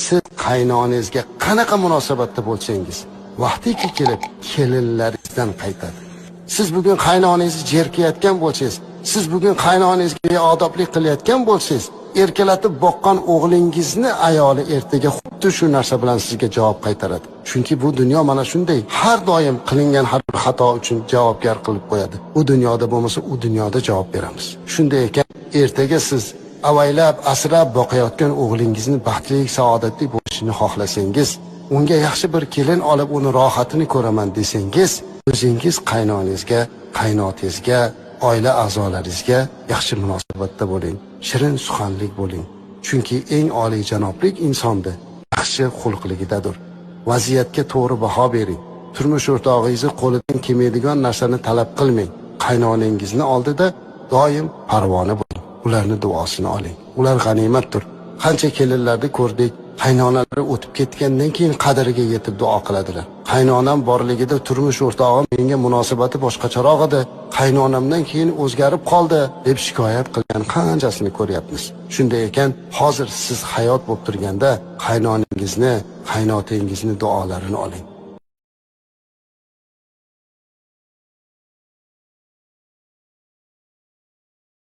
siz qaynonangizga qanaqa munosabatda bo'lsangiz, vaqtiki kelib kelinlaringizdan qaytadi. Siz bugun qaynonangizni jerkayotgan bo'lsangiz, siz bugun qaynonangizga beodoblik qilayotgan bo'lsangiz, erkalatib boqqan o'g'lingizni ayoli ertaga xuddi shu narsa bilan sizga javob qaytaradi. Chunki bu dunyo mana shunday, har doim qilingan har bir xato uchun javobgar qilib qo'yadi. U dunyoda bo'lmasa, u dunyoda javob beramiz. Shunday ekan, ertaga siz avaylab, asrab boqayotgan o'g'lingizni baxtli, saodatli bo'lishini xohlasangiz, unga yaxshi bir kelin olib uni rohatini ko'raman desangiz, o'zingiz qaynonangizga, qaynotangizga, oila a'zolaringizga yaxshi munosabatda bo'ling, shirin suxanlik bo'ling. Chunki eng oliy janoblik insonda yaxshi xulqligidadir. Vaziyatga to'g'ri baho bering. Turmush o'rtog'ingizni qo'lidan kelmaydigan narsani talab qilmang. Qaynonangizni oldida doim parvona bo'ling. Ularni duosini oling. Ular g'animatdir. Qancha kelinlarni ko'rdik, qaynonalari o'tib ketgandan keyin qadriga yetib duo qiladilar. Qaynonam borligida turmush o'rtog'im menga munosabati boshqacharoq edi, qaynonamdan keyin o'zgarib qoldi deb shikoyat qilgan qanchasini ko'ryapmiz. Shunday ekan, hozir siz hayot bo'lib turganda qaynonangizni, qaynotangizni duolarini oling.